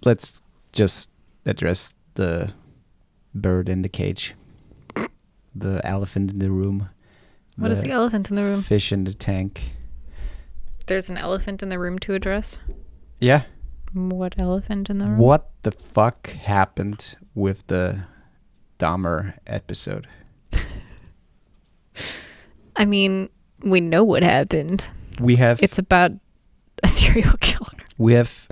let's just address the bird in the cage, the elephant in the room. What is the elephant in the room? Fish in the tank. There's an elephant in the room to address? Yeah. What elephant in the room? What the fuck happened with the Dahmer episode? I mean, we know what happened. It's about a serial killer. We have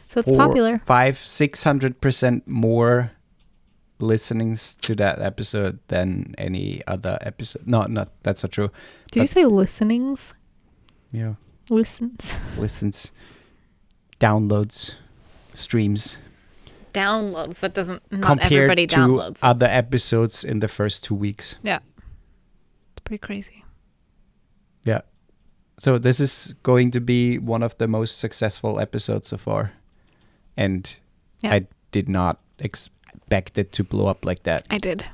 so it's popular. 500-600% more listenings to that episode than any other episode. No, that's not true. Did you say listenings? Yeah. Listens. Downloads. Streams. Downloads. That doesn't. Not compared everybody to downloads. Other episodes in the first 2 weeks. Yeah. It's pretty crazy. Yeah. So this is going to be one of the most successful episodes so far. And I did not expect it to blow up like that. I did.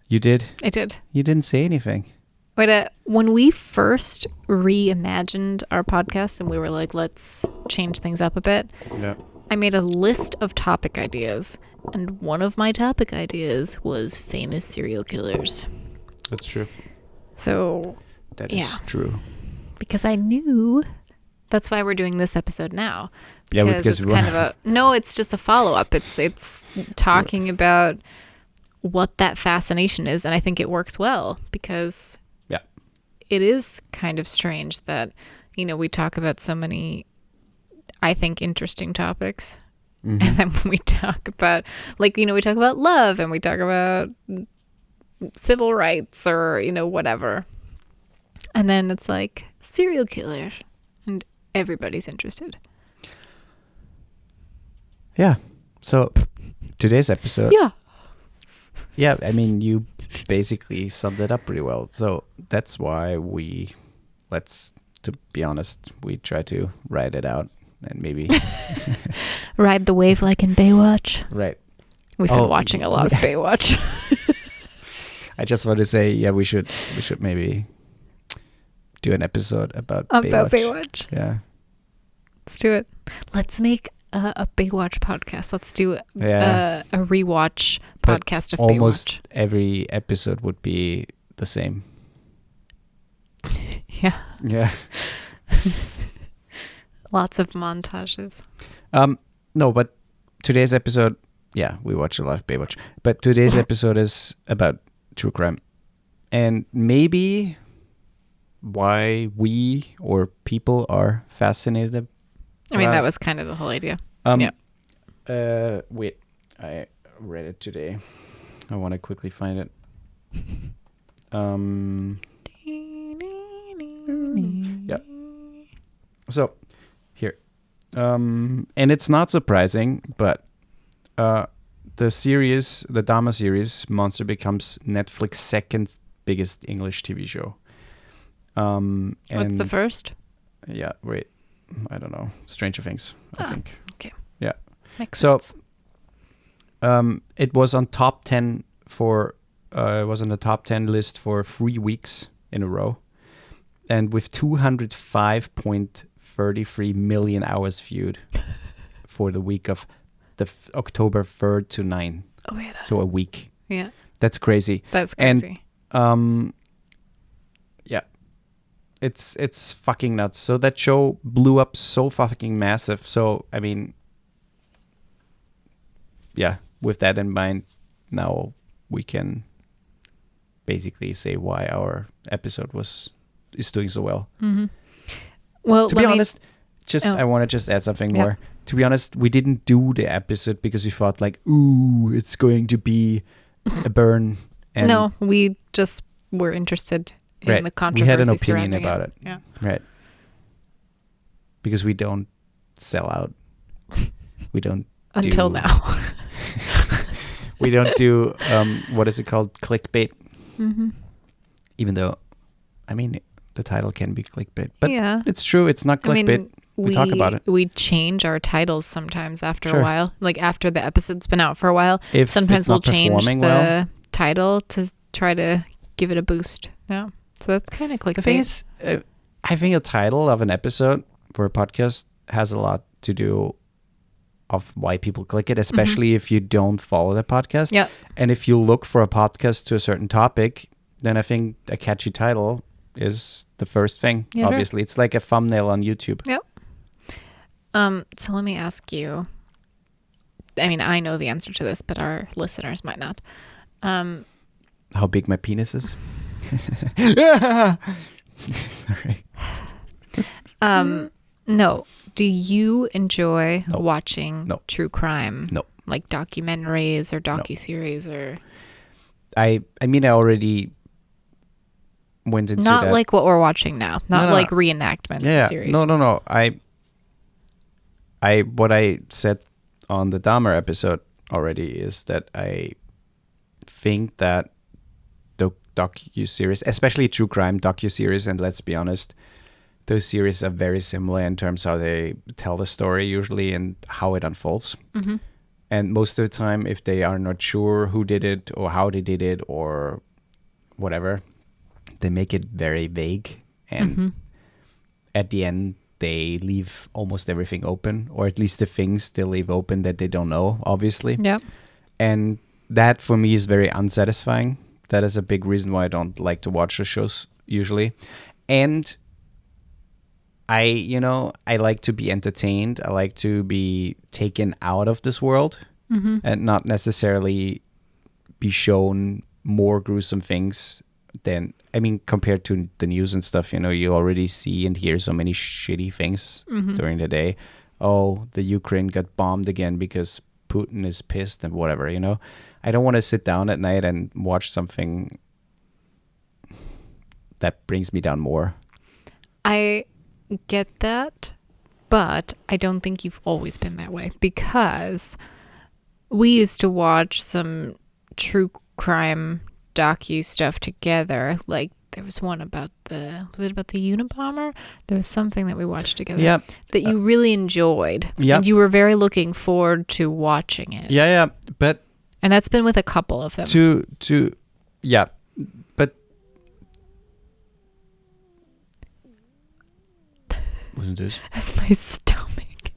You did? I did. You didn't say anything. Wait, when we first reimagined our podcast and we were like, let's change things up a bit. Yeah. I made a list of topic ideas. And one of my topic ideas was famous serial killers. That's true. So, that is true. Because I knew that's why we're doing this episode now. Because it's kind of it's just a follow-up. It's talking about what that fascination is, and I think it works well because it is kind of strange that, we talk about so many, I think, interesting topics. Mm-hmm. And then when we talk about, we talk about love and we talk about civil rights or, whatever. And then it's like serial killers and everybody's interested. Yeah. So today's episode. Yeah. Yeah. I mean, you basically summed it up pretty well. So that's why to be honest, we try to ride it out and maybe ride the wave like in Baywatch. Right. We've been watching a lot of Baywatch. I just want to say, we should maybe do an episode about Baywatch. Yeah. Let's do it. Let's make a Baywatch podcast. Let's do a rewatch podcast of Baywatch. Almost every episode would be the same. Yeah. Yeah. Lots of montages. No, but today's episode, we watch a lot of Baywatch. But today's episode is about true crime. And maybe why we or people are fascinated. I mean, that was kind of the whole idea. Wait, I read it today. I want to quickly find it. Yeah. So, here. And it's not surprising, but the Dahmer series, Monster, becomes Netflix's second biggest English TV show. What's the first? Yeah, wait. I don't know. Stranger Things, I think. Okay. Yeah. Makes sense. It was on top 10 it was on the top 10 list for 3 weeks in a row. And with 205.33 million hours viewed for the week of October 3rd to 9th. Oh, yeah. So a week. Yeah. That's crazy. That's crazy. And, it's fucking nuts. So that show blew up so fucking massive. So, I mean, with that in mind, now we can basically say why our episode is doing so well. Mm-hmm. Well, to be honest, I want to just add something more. To be honest, we didn't do the episode because we thought it's going to be a burn. And no, we just were interested in the controversy. We had an opinion about it. Yeah. Right. Because we don't sell out. We don't until now. We don't do what is it called? Clickbait. Mm-hmm. Even though, I mean, the title can be clickbait, but it's true. It's not clickbait. I mean, we talk about it. We change our titles sometimes after a while. Like after the episode's been out for a while, if sometimes we'll change the title to try to give it a boost. Yeah. So that's kind of clickbait. The thing is, I think a title of an episode for a podcast has a lot to do of why people click it, especially if you don't follow the podcast. Yeah. And if you look for a podcast to a certain topic, then I think a catchy title is the first thing. Yeah, obviously, it's like a thumbnail on YouTube. Yep. So let me ask you. I mean, I know the answer to this, but our listeners might not. How big my penis is? Sorry. No. Do you enjoy No. watching No. true crime? No. Like documentaries or docuseries or I mean, I already went into not that. like what we're watching now. Not No. like reenactment series. No. What I said on the Dahmer episode already is that I think that the docu-series, especially true crime docu-series, and let's be honest, those series are very similar in terms how they tell the story usually and how it unfolds. Mm-hmm. And most of the time, if they are not sure who did it or how they did it or whatever, they make it very vague. And at the end, they leave almost everything open, or at least the things they leave open that they don't know, obviously. Yeah. And that for me is very unsatisfying. That is a big reason why I don't like to watch the shows usually. And I like to be entertained. I like to be taken out of this world and not necessarily be shown more gruesome things than, I mean, compared to the news and stuff, you already see and hear so many shitty things during the day. Oh, the Ukraine got bombed again because Putin is pissed and whatever, I don't want to sit down at night and watch something that brings me down more. I get that, but I don't think you've always been that way, because we used to watch some true crime docu stuff together. Like there was one about was it about the Unabomber? There was something that we watched together that you really enjoyed. And you were very looking forward to watching it. And that's been with a couple of them. But wasn't this? That's my stomach.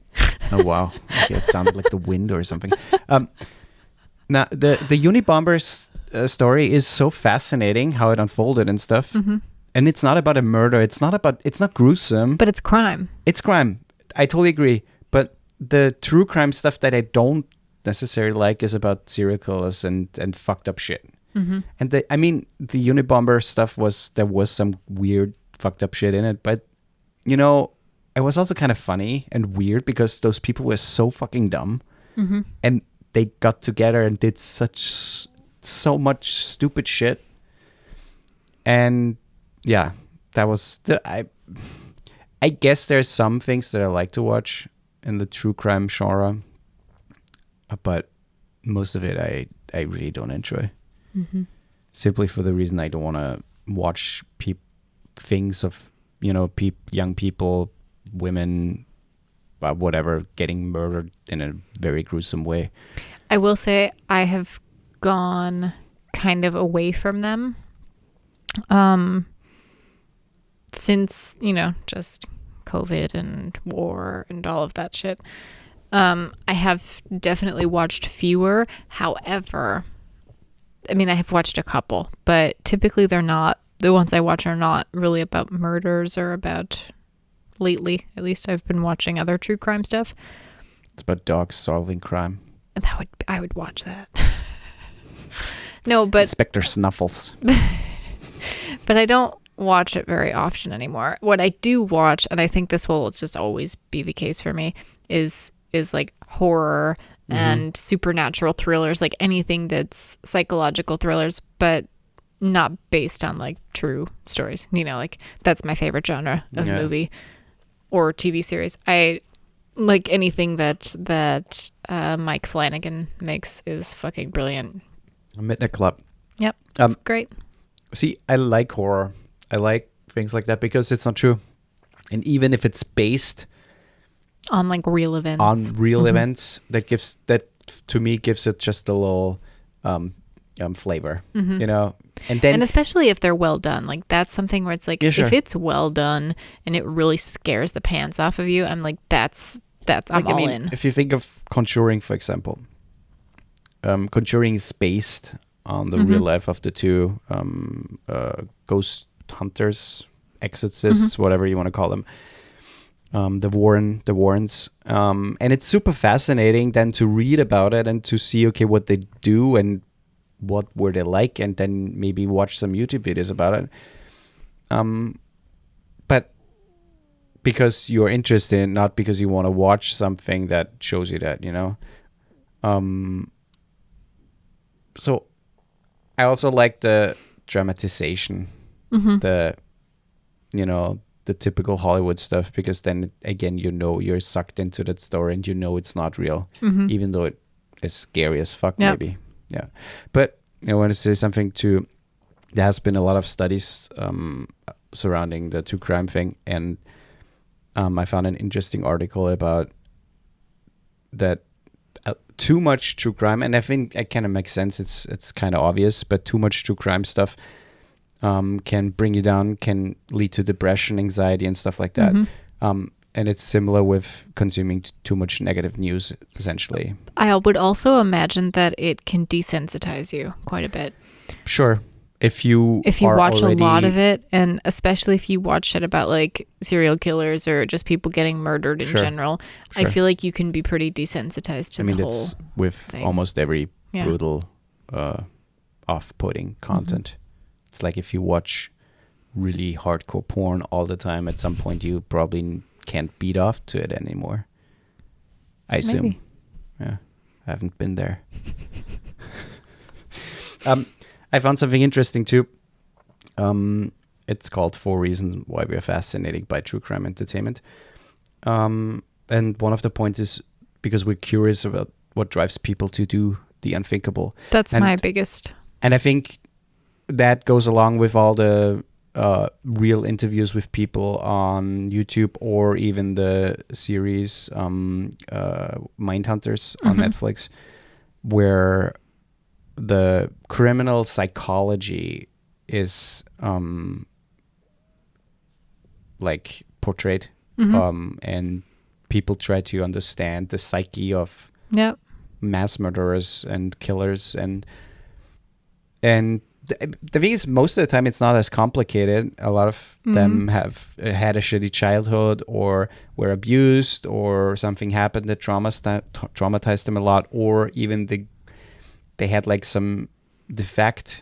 Oh wow! Okay, it sounded like the wind or something. Now the Unabomber story is so fascinating, how it unfolded and stuff. And it's not about a murder. It's not gruesome. But it's crime. It's crime. I totally agree. But the true crime stuff that I don't necessarily like is about serial killers and fucked up shit. And the Unabomber stuff there was some weird fucked up shit in it, but it was also kind of funny and weird because those people were so fucking dumb, and they got together and did so much stupid shit. And yeah, that was I guess there's some things that I like to watch in the true crime genre, but most of it I really don't enjoy. Simply for the reason I don't want to watch things of young people, women, whatever, getting murdered in a very gruesome way. I will say I have gone kind of away from them since just COVID and war and all of that shit. I have definitely watched fewer. However, I mean, I have watched a couple, but typically the ones I watch are not really about murders or about, lately at least, I've been watching other true crime stuff. It's about dogs solving crime. I would watch that. No, but Inspector Snuffles. But I don't watch it very often anymore. What I do watch, and I think this will just always be the case for me, is like horror and supernatural thrillers, like anything that's psychological thrillers, but not based on like true stories. Like that's my favorite genre of movie or TV series. I like anything that Mike Flanagan makes is fucking brilliant. Midnight Club. Yep, it's great. See, I like horror. I like things like that because it's not true, and even if it's based on like real events, that to me gives it just a little flavor, and especially if they're well done. Like that's something where it's like, sure. If it's well done and it really scares the pants off of you, I'm like, that's I'm all in. If you think of Conjuring, for example, Conjuring is based on the real life of the two ghost hunters, exorcists, whatever you want to call them. The Warrens, and it's super fascinating then to read about it and to see what they do and what were they like, and then maybe watch some YouTube videos about it. But because you're interested, not because you want to watch something that shows you that, So I also like the dramatization, the typical Hollywood stuff, because then again, you're sucked into that story and it's not real, even though it is scary as fuck, maybe. Yeah. But I want to say something too. There has been a lot of studies surrounding the true crime thing, and I found an interesting article about that. Too much true crime, and I think it kind of makes sense. It's kind of obvious, but too much true crime stuff can bring you down, can lead to depression, anxiety, and stuff like that. And it's similar with consuming too much negative news, essentially. I would also imagine that it can desensitize you quite a bit. Sure. If you watch a lot of it, and especially if you watch shit about like serial killers or just people getting murdered in general, I feel like you can be pretty desensitized to the whole that's with thing. Almost every brutal, off-putting content. It's like if you watch really hardcore porn all the time, at some point you probably can't beat off to it anymore. I assume. Maybe. Yeah, I haven't been there. I found something interesting too. It's called 4 Reasons Why We Are Fascinated by True Crime Entertainment. And one of the points is because we're curious about what drives people to do the unthinkable. That's my biggest. And I think that goes along with all the real interviews with people on YouTube, or even the series Mindhunters on Netflix, where the criminal psychology is like portrayed, and people try to understand the psyche of mass murderers and killers, and the thing is, most of the time it's not as complicated. A lot of them have had a shitty childhood, or were abused, or something happened that traumatized them a lot, or even they had like some defect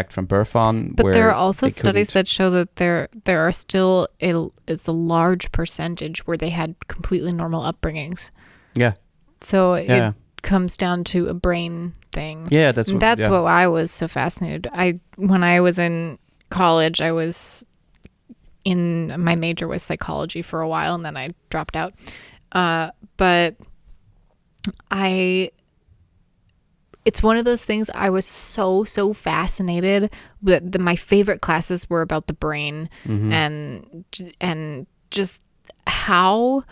from birth on. But there are also studies that show that there are still it's a large percentage where they had completely normal upbringings. Yeah. So it comes down to a brain thing. Yeah, that's what I was so fascinated. When I was in college, my major was psychology for a while, and then I dropped out. But it's one of those things. I was so fascinated that my favorite classes were about the brain, and just how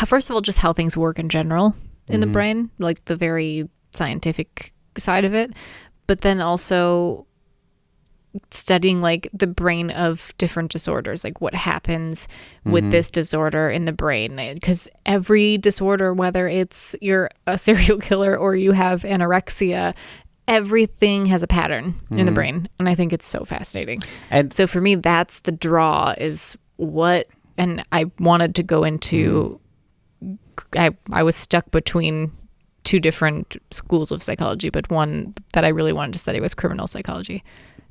first of all, just how things work in general in the brain, like the very scientific side of it, but then also studying like the brain of different disorders, like what happens with this disorder in the brain, because every disorder, whether it's you're a serial killer or you have anorexia, everything has a pattern in the brain, and I think it's so fascinating. And so for me, that's the draw, is what, and I wanted to go into I was stuck between 2 different schools of psychology, but one that I really wanted to study was criminal psychology,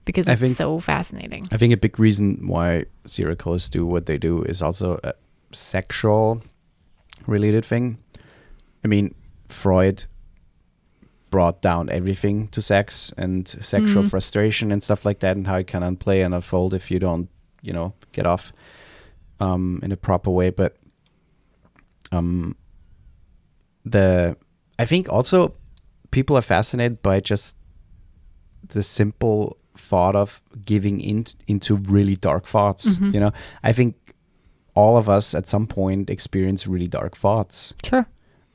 because it's so fascinating. I think a big reason why serial killers do what they do is also a sexual related thing. I mean, Freud brought down everything to sex and sexual frustration and stuff like that, and how it can unplay and unfold if you don't, get off in a proper way. But I think also people are fascinated by just the simple thought of giving into really dark thoughts. I think all of us at some point experience really dark thoughts. Sure.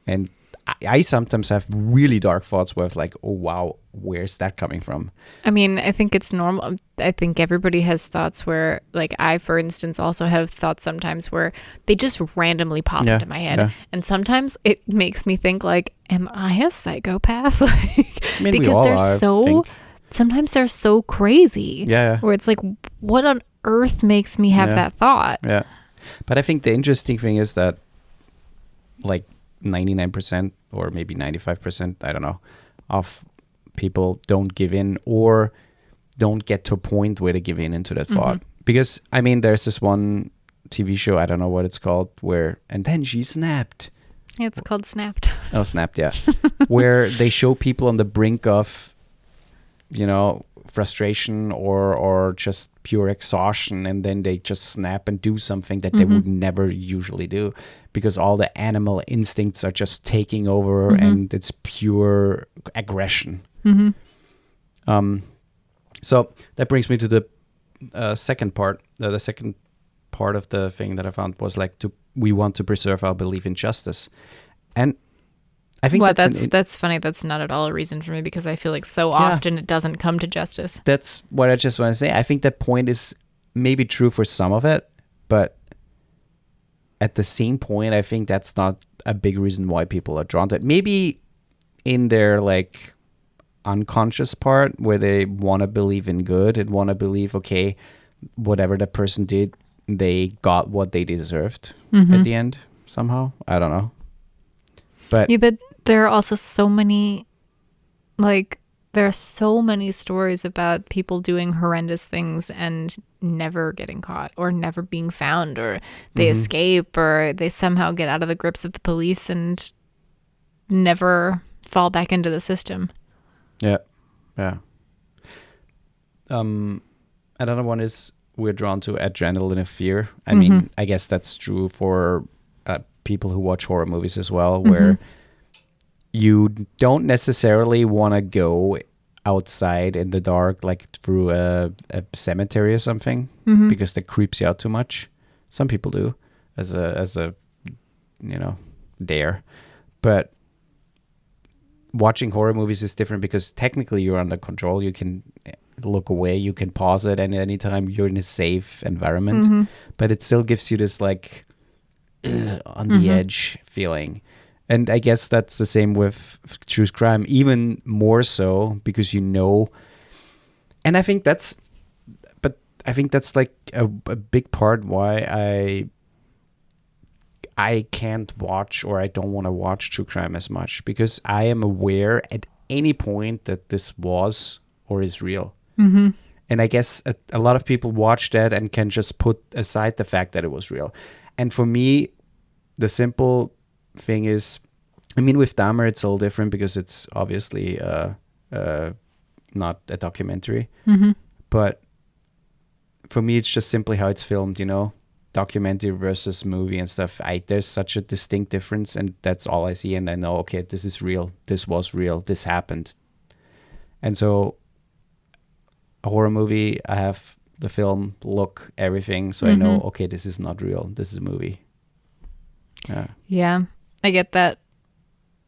And I sometimes have really dark thoughts where it's like, oh wow, where's that coming from? I mean, I think it's normal. I think everybody has thoughts where, like, I, for instance, also have thoughts sometimes where they just randomly pop into my head. And sometimes it makes me think, like, am I a psychopath? I mean, because we all they're are, I so, think. sometimes they're so crazy. Yeah. Where it's like, what on earth makes me have that thought? Yeah. But I think the interesting thing is that, like, 99% or maybe 95%, I don't know, of people don't give in or don't get to a point where they give in into that thought. Because, I mean, there's this one TV show, I don't know what it's called, where, and then she snapped. It's called Snapped. Oh, Snapped, yeah. Where they show people on the brink of, you know, frustration or just pure exhaustion, and then they just snap and do something that they would never usually do because all the animal instincts are just taking over and it's pure aggression. So that brings me to the second part. The second part of the thing that I found was like we want to preserve our belief in justice. And I think that's funny. That's not at all a reason for me because I feel like so often it doesn't come to justice. That's what I just want to say. I think that point is maybe true for some of it, but at the same point, I think that's not a big reason why people are drawn to it. Maybe in their like unconscious part where they want to believe in good and want to believe, okay, whatever the person did, they got what they deserved at the end somehow. I don't know. But there are also so many, like, there are so many stories about people doing horrendous things and never getting caught or never being found, or they escape, or they somehow get out of the grips of the police and never fall back into the system. Yeah. Another one is we're drawn to adrenaline and fear. I mean, I guess that's true for people who watch horror movies as well, where you don't necessarily want to go outside in the dark, like through a cemetery or something, because that creeps you out too much. Some people do as a you know, dare. But watching horror movies is different because technically you're under control. You can look away, you can pause it, and anytime you're in a safe environment. But it still gives you this like on the edge feeling. And I guess that's the same with true crime, even more so because you know. And I think that's like a big part why I can't watch, or I don't want to watch true crime as much, because I am aware at any point that this was or is real. And I guess a lot of people watch that and can just put aside the fact that it was real. And for me, the simple thing is, I mean, with Dahmer, it's all different because it's obviously not a documentary. But for me, it's just simply how it's filmed, you know, documentary versus movie and stuff. There's such a distinct difference, and that's all I see. And I know, okay, this is real. This was real. This happened. And so a horror movie, I have the film, look, everything. So I know, okay, this is not real. This is a movie. Yeah, I get that.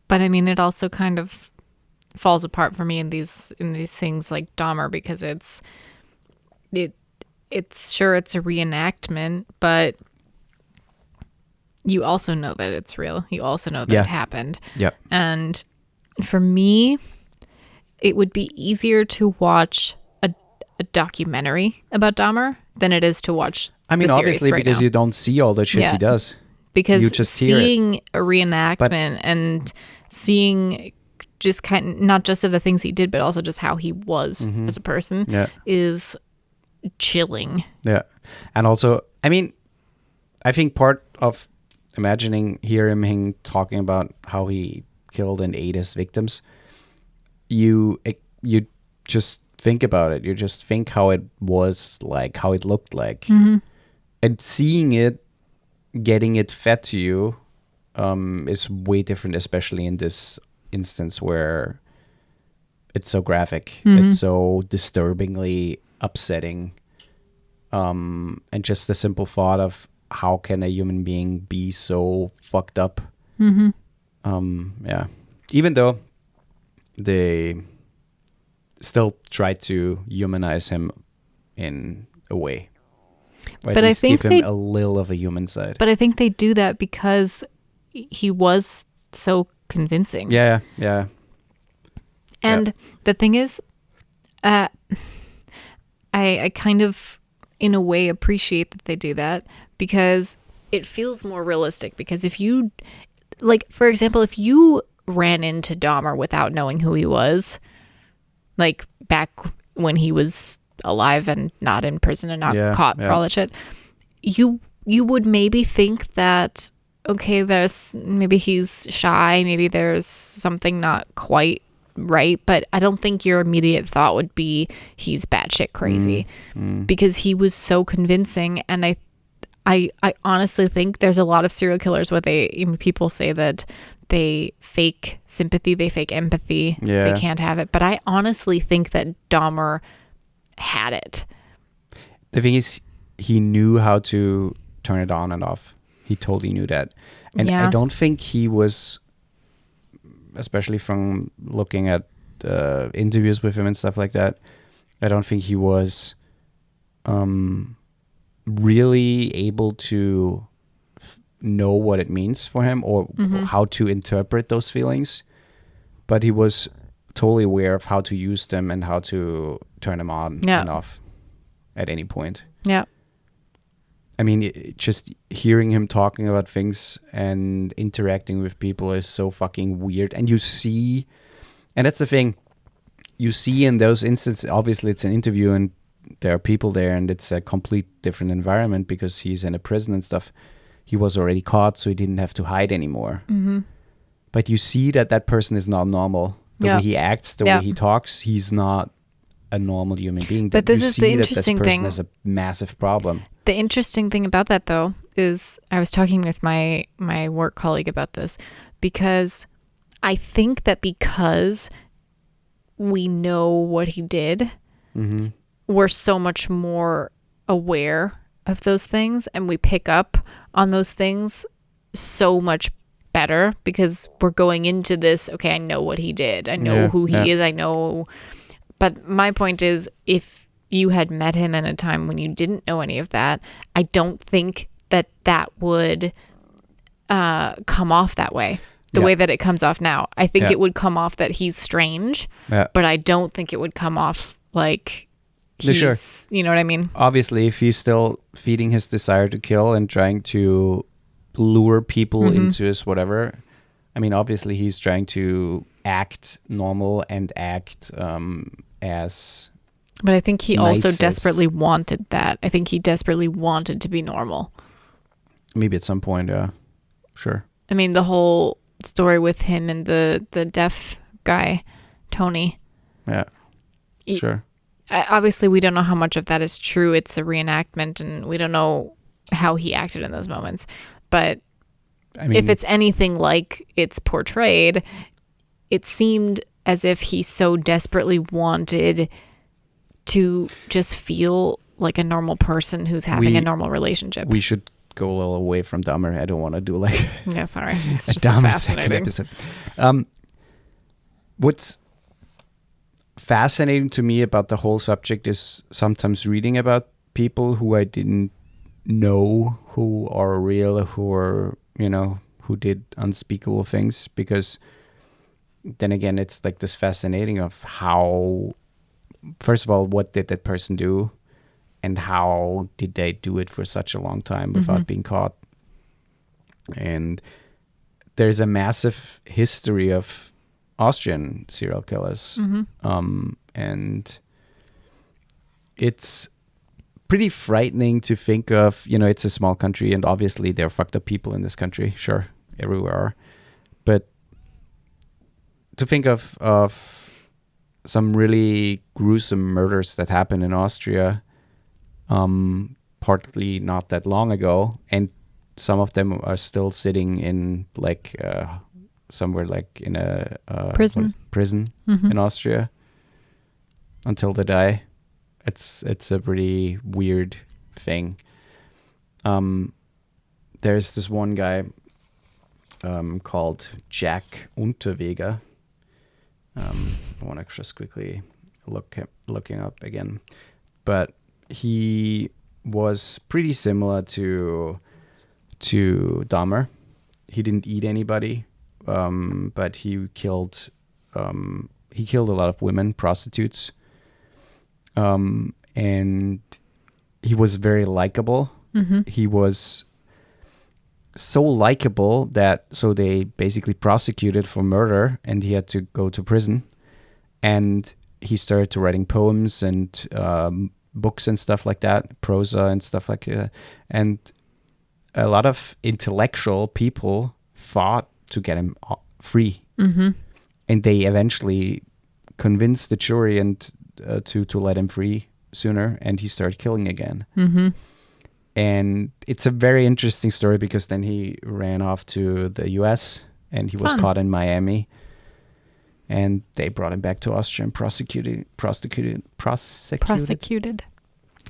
But I mean, it also kind of falls apart for me in these things like Dahmer, because it's sure it's a reenactment, but you also know that it's real. You also know that it happened. Yep. And for me, it would be easier to watch a documentary about Dahmer than it is to watch. I mean, the series obviously, right because now. you don't see all the shit he does. Because you just hear seeing it. a reenactment and seeing just not just of the things he did, but also just how he was as a person is chilling. Yeah. And also, I mean, I think part of hearing him talking about how he killed and ate his victims, you just think about it. You just think how it was like, how it looked like. And seeing it, getting it fed to you is way different, especially in this instance where it's so graphic. It's so disturbingly upsetting. And just the simple thought of how can a human being be so fucked up Yeah. Even though they still try to humanize him in a way. Or But at I least think give him a little of a human side. But I think they do that because he was so convincing. Yeah, yeah. And the thing is, I kind of, in a way, appreciate that they do that because it feels more realistic. Because if you, like, for example, if you ran into Dahmer without knowing who he was, like back when he was alive and not in prison and not caught for all that shit, you would maybe think that, okay, maybe he's shy, maybe there's something not quite right, but I don't think your immediate thought would be he's batshit crazy because he was so convincing. And I honestly think there's a lot of serial killers where people say that they fake sympathy, they fake empathy, they can't have it. But I honestly think that Dahmer had it. The thing is, he knew how to turn it on and off. He totally knew that. And I don't think he was, especially from looking at interviews with him and stuff like that, I don't think he was really able to know what it means for him or how to interpret those feelings. But he was totally aware of how to use them and how to turn them on and off at any point. Yeah. I mean, just hearing him talking about things and interacting with people is so fucking weird. And you see, and that's the thing, you see in those instances, obviously it's an interview and there are people there and it's a complete different environment because he's in a prison and stuff. He was already caught, so he didn't have to hide anymore. But you see that person is not normal. The way he acts, the way he talks, he's not a normal human being. But this is the interesting thing. Has a massive problem. The interesting thing about that, though, is I was talking with my work colleague about this because I think that because we know what he did, we're so much more aware of those things and we pick up on those things so much better because we're going into this, okay, I know what he did. I know who he is. I know. But my point is, if you had met him in a time when you didn't know any of that, I don't think that would come off that way, the way that it comes off now. I think it would come off that he's strange, but I don't think it would come off like he's, you know what I mean? Obviously, if he's still feeding his desire to kill and trying to lure people into his whatever, I mean, obviously he's trying to act normal and act as... But I think he also desperately wanted that. I think he desperately wanted to be normal. Maybe at some point, yeah. Sure. I mean, the whole story with him and the deaf guy, Tony. Yeah. Sure. Obviously, we don't know how much of that is true. It's a reenactment, and we don't know how he acted in those moments. But I mean, if it's anything like it's portrayed, it seemed as if he so desperately wanted to just feel like a normal person who's having a normal relationship. We should go a little away from Dahmer. I don't want to do like sorry. It's just a fascinating episode. What's fascinating to me about the whole subject is sometimes reading about people who I didn't know who are real, who are, who did unspeakable things, because then again, it's like this fascinating of how, first of all, what did that person do and how did they do it for such a long time without being caught? And there's a massive history of Austrian serial killers. And it's pretty frightening to think of, it's a small country and obviously there are fucked up people in this country. Sure, everywhere are. But to think of some really gruesome murders that happened in Austria, partly not that long ago, and some of them are still sitting in like somewhere like in a prison in Austria until they die. It's a pretty weird thing. There's this one guy, called Jack Unterweger. I want to just quickly looking up again, but he was pretty similar to Dahmer. He didn't eat anybody, but he killed a lot of women, prostitutes, and he was very likable. Mm-hmm. He was so likable that they basically prosecuted for murder, and he had to go to prison. And he started to writing poems and books and stuff like that, prosa and stuff like that. And a lot of intellectual people fought to get him free. Mm-hmm. And they eventually convinced the jury and to let him free sooner, and he started killing again. Mm-hmm. And it's a very interesting story because then he ran off to the US and he was caught in Miami, and they brought him back to Austria and prosecuted.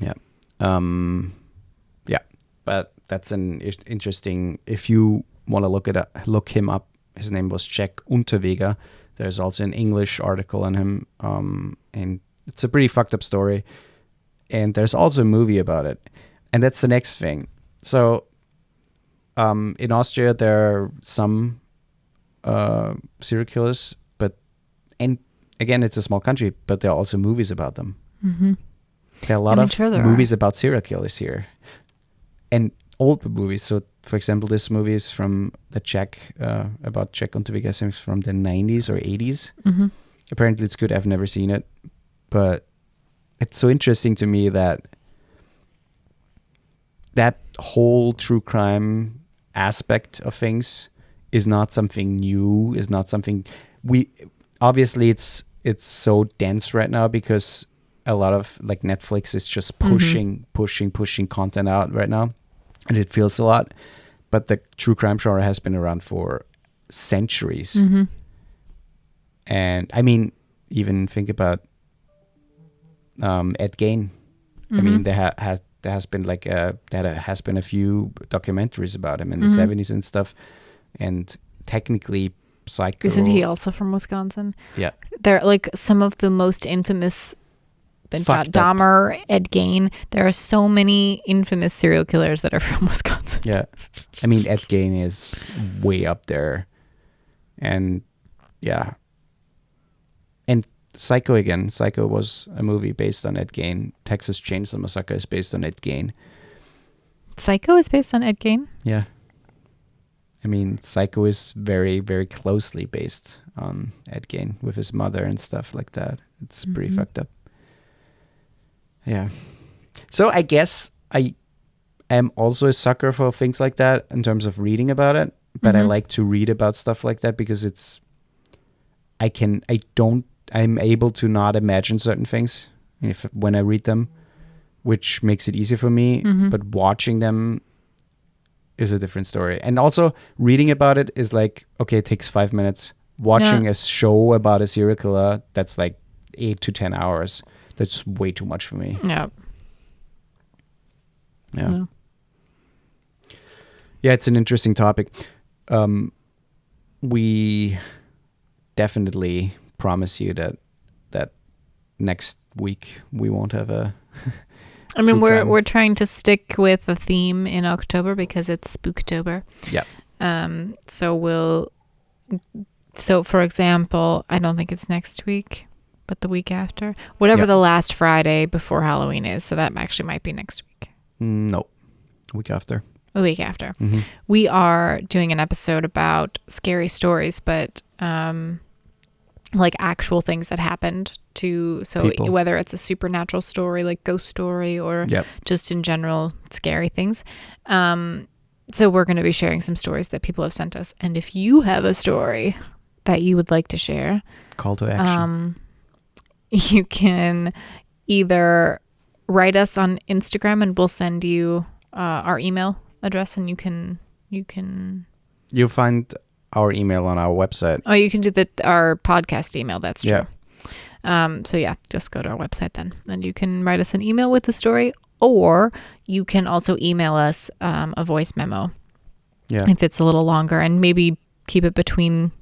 Yeah. Yeah. But that's an interesting, if you want to look him up, his name was Jack Unterweger. There's also an English article on him. And it's a pretty fucked up story. And there's also a movie about it. And that's the next thing. So in Austria, there are some serial killers, and again, it's a small country, but there are also movies about them. Mm-hmm. There are a lot of movies about serial killers here, and old movies. So, for example, this movie is from about Jack Unterweger, I think it's from the 90s or 80s. Mm-hmm. Apparently, it's good. I've never seen it, but it's so interesting to me that whole true crime aspect of things is not something new. Is not something obviously it's so dense right now because a lot of like Netflix is just pushing content out right now, and it feels a lot. But the true crime genre has been around for centuries. Mm-hmm. And I mean, even think about Ed Gein. Mm-hmm. I mean, there has been a few documentaries about him in the 70s and stuff, and technically Psycho. Isn't he also from Wisconsin? Yeah. They're like some of the most infamous, Dahmer, Ed Gein. There are so many infamous serial killers that are from Wisconsin. Yeah. I mean, Ed Gein is way up there. And yeah. And Psycho again. Psycho was a movie based on Ed Gein. Texas Chainsaw Massacre is based on Ed Gein. Psycho is based on Ed Gein? Yeah. I mean, Psycho is very, very closely based on Ed Gein with his mother and stuff like that. It's pretty fucked up. Yeah. So I guess I am also a sucker for things like that in terms of reading about it. But I like to read about stuff like that because I'm able to not imagine certain things when I read them, which makes it easy for me. But watching them is a different story. And also reading about it is like, okay, it takes 5 minutes. Watching a show about a serial killer, that's like 8 to 10 hours. That's way too much for me. Yeah. Yeah, it's an interesting topic. We definitely promise you that next week we won't have a I mean, we're trying to stick with a theme in October because it's Spooktober. Yeah. So for example, I don't think it's next week, but the week after, whatever the last Friday before Halloween is. So that actually might be next week. No, week after. The week after. We are doing an episode about scary stories, but like actual things that happened to people. Whether it's a supernatural story like ghost story or just in general scary things. So we're going to be sharing some stories that people have sent us, and if you have a story that you would like to share, call to action, you can either write us on Instagram and we'll send you our email address, and you'll find our email on our website. Oh, you can do our podcast email. That's true. So just go to our website then, and you can write us an email with the story, or you can also email us a voice memo. Yeah. If it's a little longer, and maybe keep it between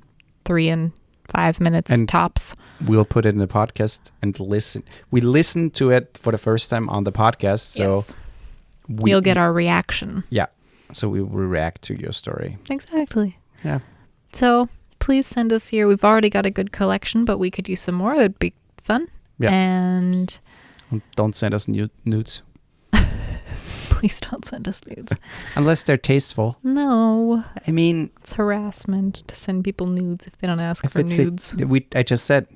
3 and 5 minutes And tops. We'll put it in the podcast and listen. We listened to it for the first time on the podcast, so Yes. You'll get our reaction. Yeah, so we will react to your story. Exactly. Yeah. So please send us here. We've already got a good collection, but we could use some more. That'd be fun. Yeah. And don't send us nudes. please don't send us nudes. Unless they're tasteful. No. I mean, It's harassment to send people nudes if they don't ask for nudes. I just said,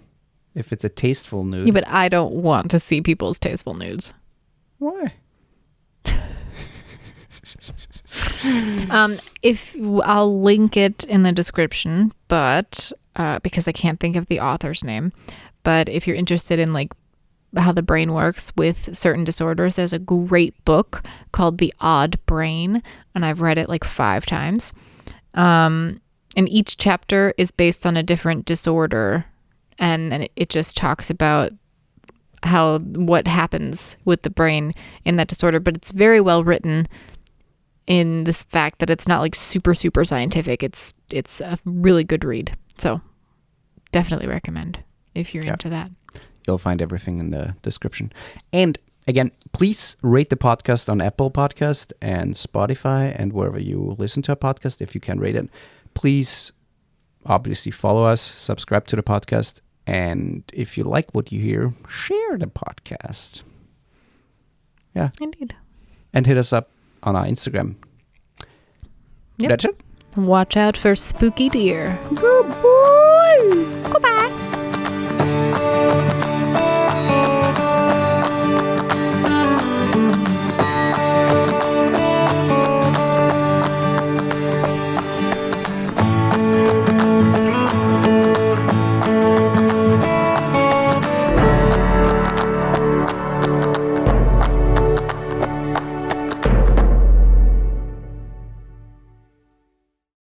if it's a tasteful nude. Yeah, but I don't want to see people's tasteful nudes. Why? If I'll link it in the description, but because I can't think of the author's name, but if you're interested in like how the brain works with certain disorders, there's a great book called The Odd Brain, and I've read it like 5 times. And each chapter is based on a different disorder, and it just talks about what happens with the brain in that disorder, but it's very well written in this fact that it's not like super, super scientific. It's a really good read. So definitely recommend if you're into that. You'll find everything in the description. And again, please rate the podcast on Apple Podcast and Spotify and wherever you listen to a podcast, if you can rate it. Please obviously follow us, subscribe to the podcast, and if you like what you hear, share the podcast. Yeah. Indeed. And hit us up on our Instagram. Yep. That's it. Watch out for spooky deer. Good boy.